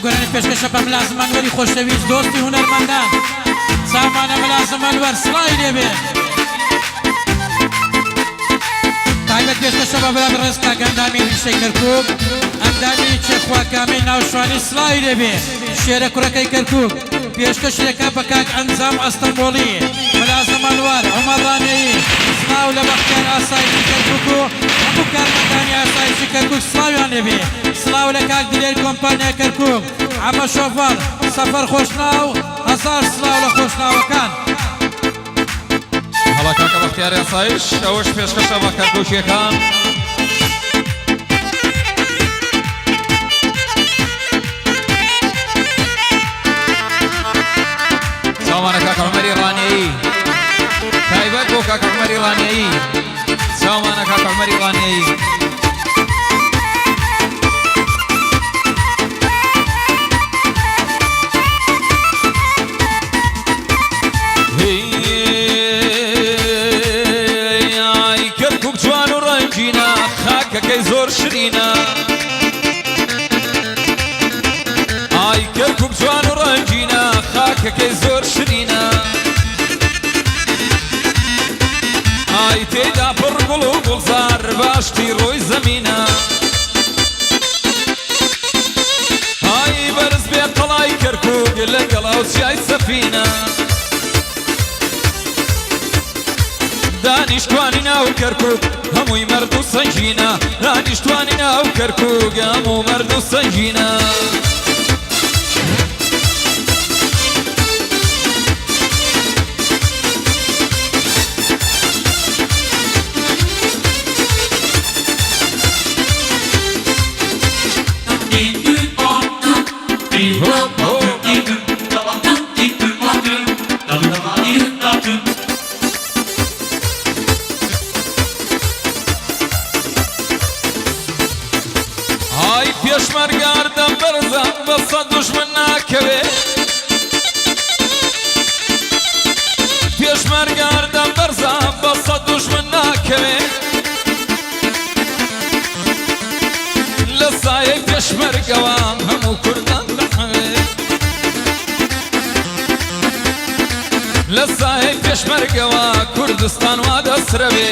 گۆرانی پێشکەشە بە ملازم ئەنوەری خۆشەویست دۆستی هونەرمەندان چاوانە ملازم ئەنوەر سڵاوی لێبێ تایبەت پێشکەشە بە براد ڕێزکا گەندامی ریشەی کەرکووک ئەندامی چێخواکامەی ناوشوانی سڵاوی لێبێ شێرە کوڕەکەی کەرکووک پێشکەشێکە بە کاک ئەنجام ئەستەمبۆڵی ملازم ئەنوەر عومەڕانێیی سڵاو لە بەختیار ئاسایشی کەرکووک و هەموو کارمەندانی ئاسایشی کەرکووک سڵاویان لێبێ سڵاو لە کاک دلێر کۆمپانیا کەرکووک ئەمە شۆفەر سەفەر خۆشناو هەزار سڵاو لە خۆشناوەکان هەڵا کاکە بەختیاری ئاسایش ئەوەش پێشکەشە بە کەرکووکیەکان چاوانە کاکە عومەری ڕانێیی تایبەت بۆ کاکە عومەری ڕانێیی چاوانە کاکە عومەری ڕانێیی خاکەکەی زۆر شرینە ئای کەرکووک جوان و ڕەنگینە خاکەکەی زۆر شرینە ئای تێدا پڕ گوڵ و گوڵزار باشتی ڕۆی زەمینە ئای بەرز بێ قەڵای کەرکووک لەگەڵ ئەوچیای سەفینە دانیشتوانی ناو کەرکووک هەمووی مەرد و سەنگینە دانیشتوانی ناو کەرکووک هەموو مەرد و سەنگینە پێشمەرگار دەم بەرزە بە سەد دوژمن ناکەوێ پێشمەرگار دەم بەرزە بە سەد دوژمن ناکەوێ لە سایەی پێشمەرگەوە هەموو کوردان دەحەوێ لە سایەی پێشمەرگەوە کوردستان وا دەسرەوێ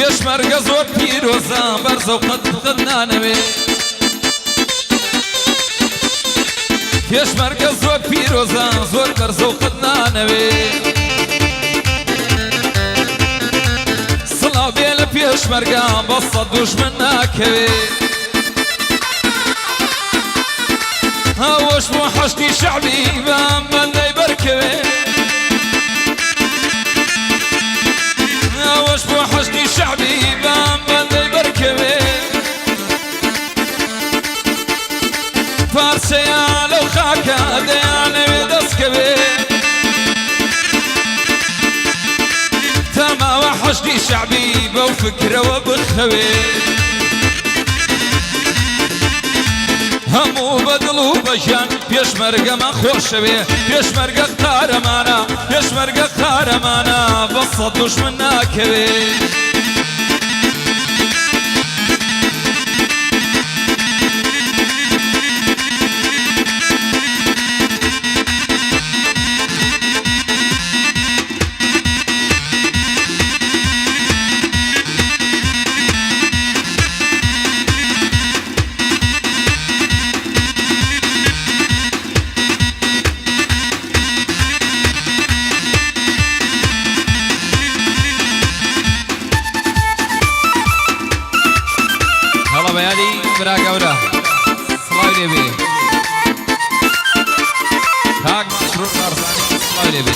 پێشمەرگە زۆر پیرۆزە بەرزە و قەت نانەوێ پێشمەرگە زۆر پیرۆزە زۆر بەرزە و قەت نانەوێ سڵاو بێ لە پێشمەرگە بە سەد دوژمن ناکەوێ هەوەش بۆ حەشتی شەعبی بەم بەندەی بەرکەوێ هەوەش بۆ حەشتی شەعبی بەم بەندەی بەرکەوێ فارسەیە لەو خاکە دەیانەوێ دەستکەوێ تەماوە حەشتی شەعبی بەو فکرەوە بخەوێ هەموو بەدڵ و بەژیان پێشمەرگەمە خۆشەوێ پێشمەرگە قارەمانە پێشمەرگە قارەمانە بە سەد دوژمن ناکەوێ برا گەورە سڵاوی لێبێ کاک مەسرور بارزانی سڵاوی لێبێ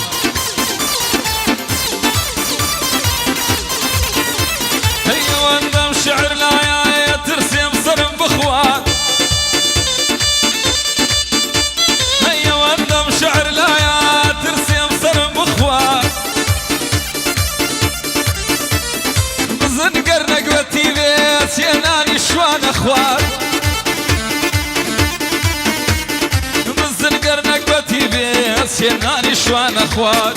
هەیوەندەم شعر لایایە ترسێم سەرم بخوات هەیوەندەم شعر لایە ترسێم سەرم بخوات بزنگەر نەگوەتی بێ چێنانی شوانە خوارد بزنگەر نەگوەتی بێ چێنانی شوانە خوارد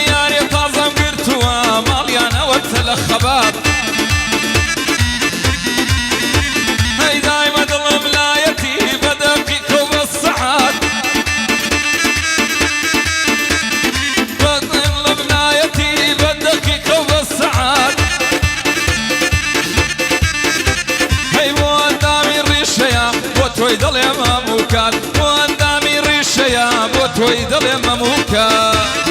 یارێ تازەم گرتووە ماڵیانەوە تە لە خەبات دڵێ مەموکات بۆ ئەندامی ڕیشەیە بۆ تۆی دڵێ مەموکات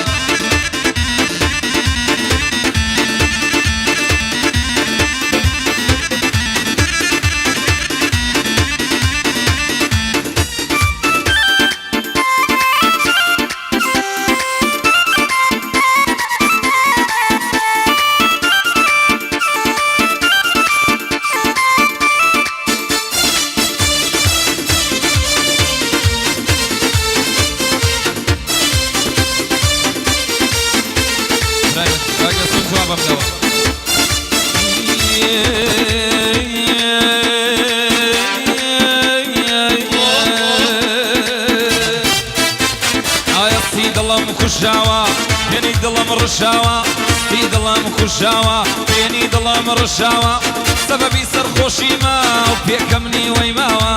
خوشاوە پێنی دڵم ڕشاوە سی دڵم خوشاوە پێنی دڵم ڕشاوە سەبەبی سەرخۆشیمە و پێکەم نیوەی ماوە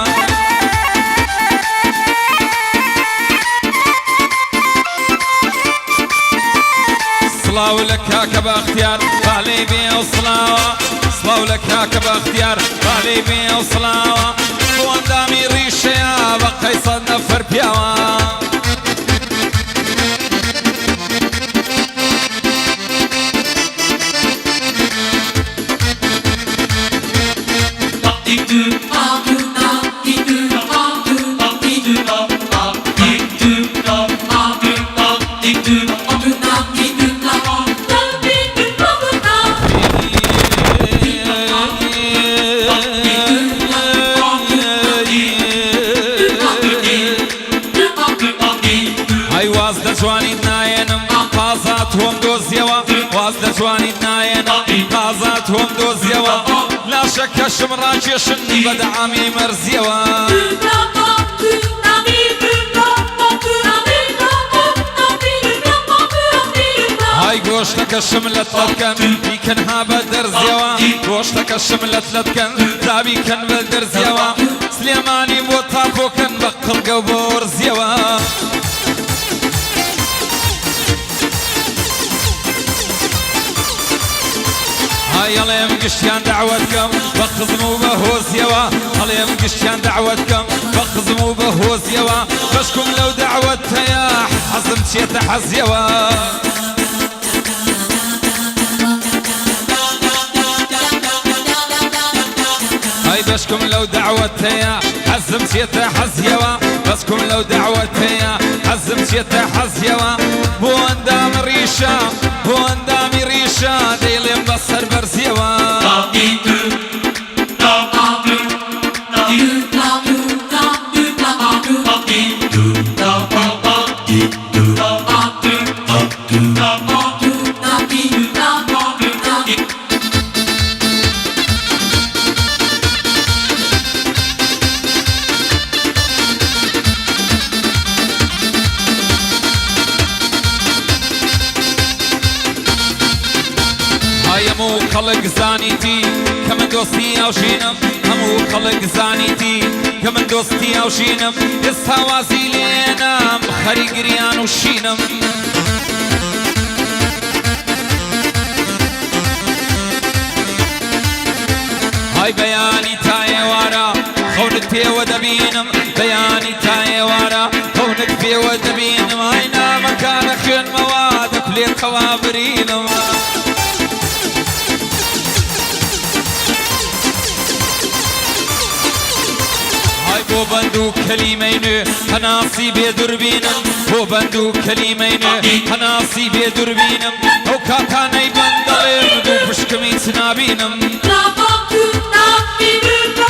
سڵاو لە کاکە بەختیار باڵێ بێ و سڵاوە سڵاو لە کاکە بەختیار باڵێ بێ و سڵاوە بۆ ئەندامی ڕیشەیە بە قەیسەد نەفەر پیاوە واز دەتوانیت نایەنە قازات هۆم دۆزیەوە لا شەکە شم ڕاکێشن بەدەعامی مەرزیەوە های گۆشتەکە شملت لەتکەن بیکەنها بە دەرزیەوە گۆشتەکە شملت لەتکەن تا بیکەن بە دەرزیەوە سلێمانی بۆ تاپۆکەن بە قڵگە و بۆ وەرزیەوە هەڵێم گشتیان داوەتکەم بە خزم و بە هۆزیەوە هەڵێم گشتیان داوەتکەم بە خزم و بە هۆزیەوە بەشکم لەو داوەت هەیە حەزم چێتە حەزیەوە ئەی بەشکم لەو داوەت هەیە حەزم چێتە حەزیەوە بەشکم لەو داوەت هەیە حەزم چێتە حەزیەوە بۆ ئەندامی ڕیشە بۆ ئەندامی ڕیشە دەیڵێم بەسەر بەرزیەوە هەموو خەڵک زانیتی کە من دۆستی ئاوشینم هەموو خەڵک زانیتی کە من دۆستی ئاوشینم ئێستا وازی لێنم خەری گریان و شینم های بەیانی تا ئێوارە خەونت پێوە دەبینم بەیانی تا ئێوارە خەونت پێوە دەبینم های نامەکانە خوێنمەوە دەکولێتەوە برینم بۆ بەند و کەلیمەی نوێ هەناسی بێدوربینم بۆ بەند و کەلیمەی نوێ هەناسی بێدوربینم ئەو کاتانەی بەند دەڵێن دوو پشکمی چ نابینم